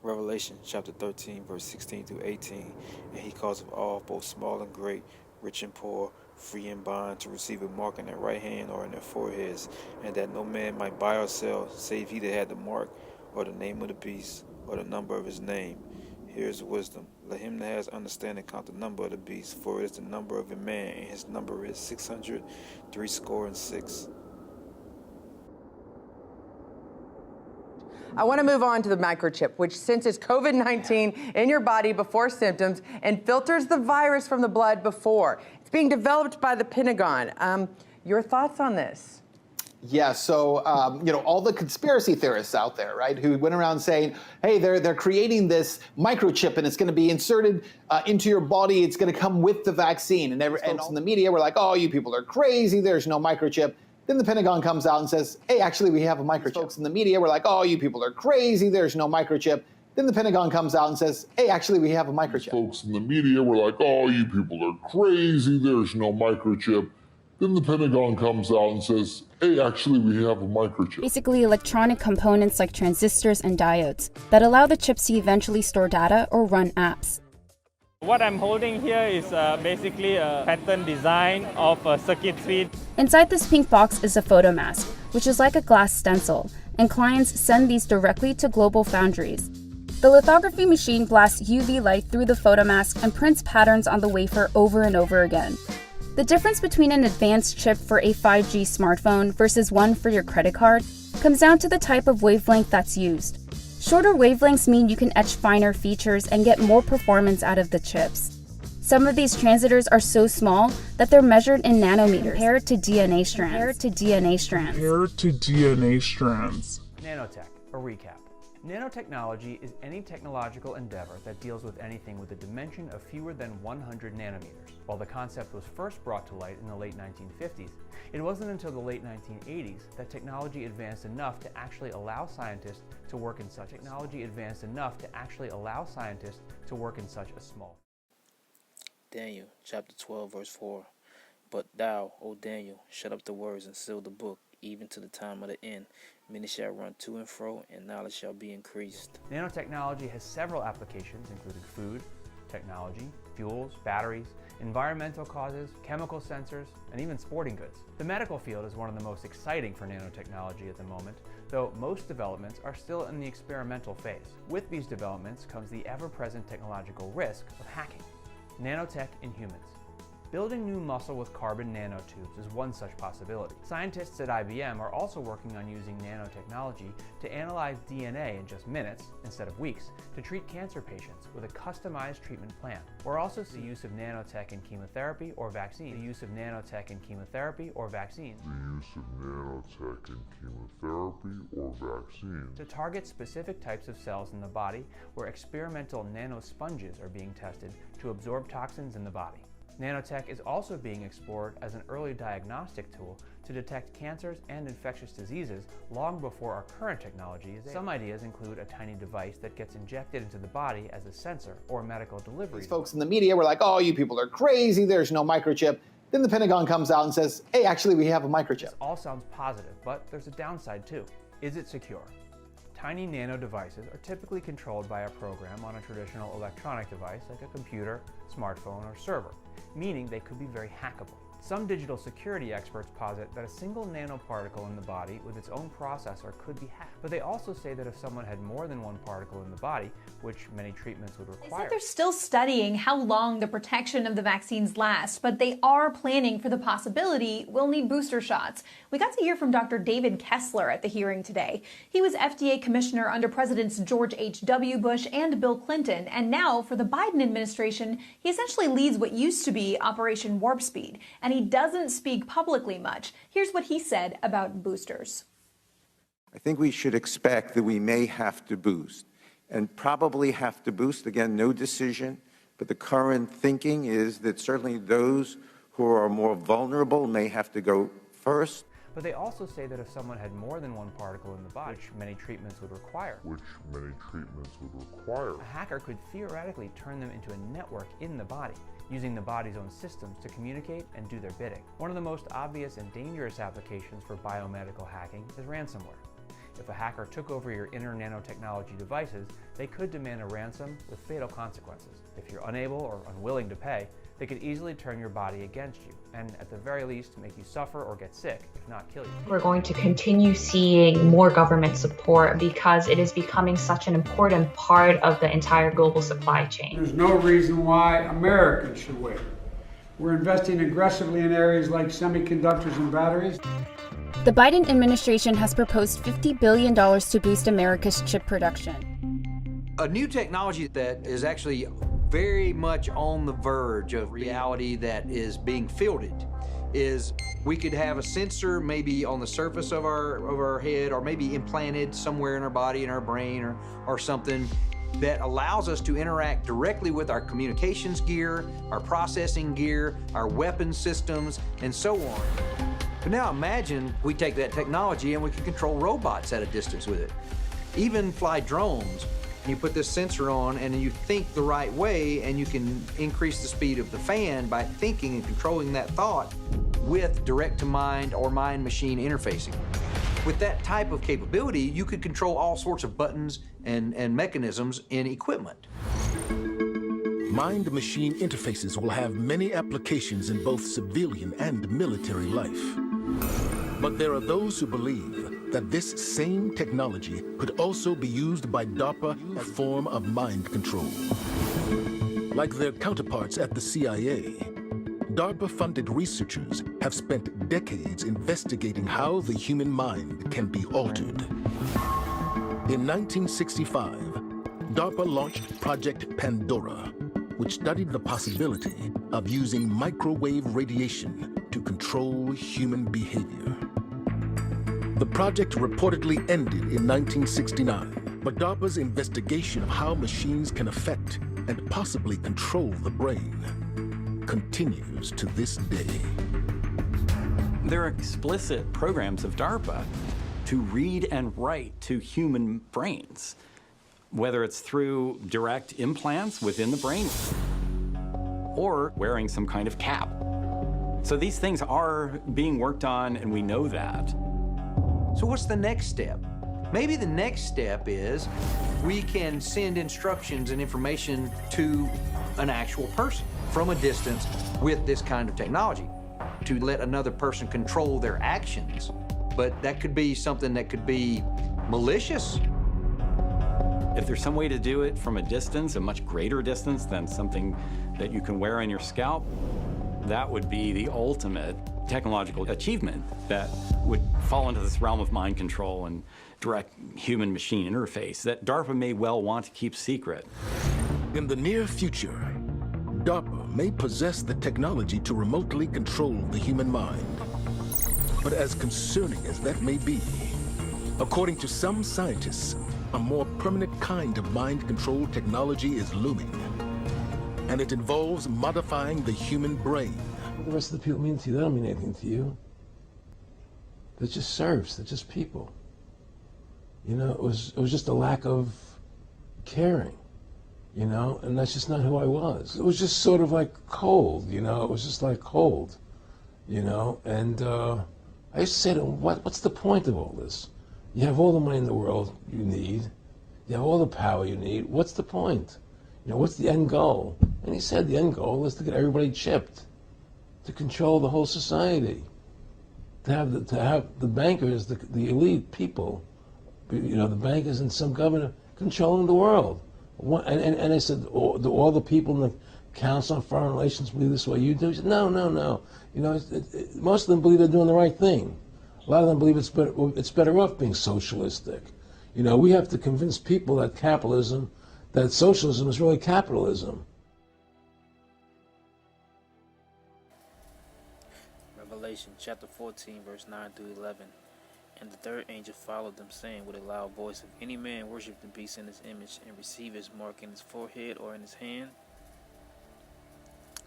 Revelation chapter 13, verse 16 through 18. And he causeth all, both small and great, rich and poor, free and bond, to receive a mark in their right hand or in their foreheads, and that no man might buy or sell, save he that had the mark, or the name of the beast, or the number of his name. Here is wisdom. Let him that has understanding count the number of the beast, for it is the number of a man, and his number is 666. I want to move on to the microchip, which senses COVID-19 in your body before symptoms and filters the virus from the blood before. It's being developed by the Pentagon. Your thoughts on this? Yeah, so, all the conspiracy theorists out there, right, who went around saying, hey, they're creating this microchip and it's going to be inserted into your body. It's going to come with the vaccine. And folks in the media were like, oh, you people are crazy. There's no microchip. Then the Pentagon comes out and says, hey, actually, we have a microchip. Folks in the media were like, oh, you people are crazy. There's no microchip. Then the Pentagon comes out and says, hey, actually, we have a microchip. Folks in the media were like, oh, you people are crazy. There's no microchip. Then the Pentagon comes out and says, hey, actually, we have a microchip. Basically, electronic components like transistors and diodes that allow the chips to eventually store data or run apps. What I'm holding here is basically a pattern design of a circuit feed. Inside this pink box is a photomask, which is like a glass stencil, and clients send these directly to global foundries. The lithography machine blasts UV light through the photomask and prints patterns on the wafer over and over again. The difference between an advanced chip for a 5G smartphone versus one for your credit card comes down to the type of wavelength that's used. Shorter wavelengths mean you can etch finer features and get more performance out of the chips. Some of these transistors are so small that they're measured in nanometers compared to DNA strands. Nanotech, a recap. Nanotechnology is any technological endeavor that deals with anything with a dimension of fewer than 100 nanometers. While the concept was first brought to light in the late 1950s, it wasn't until the late 1980s that technology advanced enough to actually allow scientists to work in such a small. Daniel chapter 12, verse 4. But thou, O Daniel, shut up the words and seal the book, even to the time of the end. Many shall run to and fro, and knowledge shall be increased. Nanotechnology has several applications, including food, technology, fuels, batteries, environmental causes, chemical sensors, and even sporting goods. The medical field is one of the most exciting for nanotechnology at the moment, though most developments are still in the experimental phase. With these developments comes the ever-present technological risk of hacking. Nanotech in humans. Building new muscle with carbon nanotubes is one such possibility. Scientists at IBM are also working on using nanotechnology to analyze DNA in just minutes, instead of weeks, to treat cancer patients with a customized treatment plan. We're also seeing the use of nanotech in chemotherapy or vaccines. To target specific types of cells in the body, where experimental nanosponges are being tested to absorb toxins in the body. Nanotech is also being explored as an early diagnostic tool to detect cancers and infectious diseases long before our current technology is able. Some ideas include a tiny device that gets injected into the body as a sensor or medical delivery. These folks in the media were like, oh, you people are crazy. There's no microchip. Then the Pentagon comes out and says, hey, actually, we have a microchip. This all sounds positive, but there's a downside too. Is it secure? Tiny nano devices are typically controlled by a program on a traditional electronic device like a computer, smartphone, or server, meaning they could be very hackable. Some digital security experts posit that a single nanoparticle in the body with its own processor could be hacked. But they also say that if someone had more than one particle in the body, which many treatments would require. They said they're still studying how long the protection of the vaccines lasts, but they are planning for the possibility we'll need booster shots. We got to hear from Dr. David Kessler at the hearing today. He was FDA commissioner under Presidents George H.W. Bush and Bill Clinton, and now for the Biden administration, he essentially leads what used to be Operation Warp Speed, and he doesn't speak publicly much. Here's what he said about boosters. I think we should expect that we may have to boost, and probably have to boost. Again, no decision, but the current thinking is that certainly those who are more vulnerable may have to go first. But they also say that if someone had more than one particle in the body, which many treatments would require, a hacker could theoretically turn them into a network in the body, using the body's own systems to communicate and do their bidding. One of the most obvious and dangerous applications for biomedical hacking is ransomware. If a hacker took over your inner nanotechnology devices, they could demand a ransom with fatal consequences. If you're unable or unwilling to pay, they could easily turn your body against you, and at the very least make you suffer or get sick, if not kill you. We're going to continue seeing more government support because it is becoming such an important part of the entire global supply chain. There's no reason why Americans should wait. We're investing aggressively in areas like semiconductors and batteries. The Biden administration has proposed $50 billion to boost America's chip production. A new technology that is actually very much on the verge of reality that is being fielded is we could have a sensor maybe on the surface of our head, or maybe implanted somewhere in our body, in our brain, or something that allows us to interact directly with our communications gear, our processing gear, our weapon systems, and so on. But now imagine we take that technology and we can control robots at a distance with it. Even fly drones. You put this sensor on and you think the right way, and you can increase the speed of the fan by thinking and controlling that thought with direct-to-mind or mind-machine interfacing. With that type of capability, you could control all sorts of buttons and mechanisms in equipment. Mind-machine interfaces will have many applications in both civilian and military life. But there are those who believe that this same technology could also be used by DARPA as a form of mind control. Like their counterparts at the CIA, DARPA-funded researchers have spent decades investigating how the human mind can be altered. In 1965, DARPA launched Project Pandora, which studied the possibility of using microwave radiation to control human behavior. The project reportedly ended in 1969, but DARPA's investigation of how machines can affect and possibly control the brain continues to this day. There are explicit programs of DARPA to read and write to human brains, whether it's through direct implants within the brain or wearing some kind of cap. So these things are being worked on, and we know that. So what's the next step? Maybe the next step is we can send instructions and information to an actual person from a distance with this kind of technology to let another person control their actions. But that could be something that could be malicious. If there's some way to do it from a distance, a much greater distance than something that you can wear on your scalp, that would be the ultimate technological achievement that would fall into this realm of mind control and direct human-machine interface that DARPA may well want to keep secret. In the near future, DARPA may possess the technology to remotely control the human mind. But as concerning as that may be, according to some scientists, a more permanent kind of mind control technology is looming. And it involves modifying the human brain. The rest of the people mean to you, they don't mean anything to you. They're just serfs, they're just people. You know, it was just a lack of caring, you know, and that's just not who I was. It was just sort of like cold, you know, it was just like cold, you know, and I used to say to him, what's the point of all this? You have all the money in the world you need, you have all the power you need, what's the point? You know, what's the end goal? And he said the end goal is to get everybody chipped, to control the whole society, to have the bankers, the elite people, you know, the bankers and some governor controlling the world. And I said, do all the people in the Council on Foreign Relations believe this way you do? He said, no. You know, most of them believe they're doing the right thing. A lot of them believe it's better off being socialistic. You know, we have to convince people that that socialism is really capitalism. Revelation chapter 14, verse 9 through 11. And the third angel followed them, saying with a loud voice, if any man worship the beast in his image, and receive his mark in his forehead or in his hand,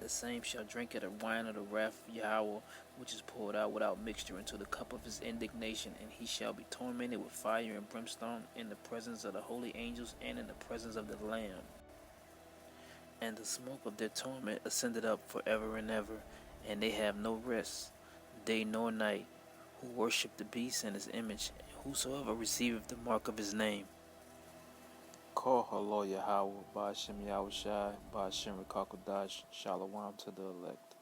the same shall drink of the wine of the wrath of Yahweh, which is poured out without mixture into the cup of his indignation, and he shall be tormented with fire and brimstone in the presence of the holy angels and in the presence of the Lamb. And the smoke of their torment ascended up forever and ever, and they have no rest, day nor night, who worship the beast and his image, whosoever receiveth the mark of his name. Call Halo Yahweh, Ba'ashem Yahushai, Ba'ashem Rekakodash, Shalom to the elect.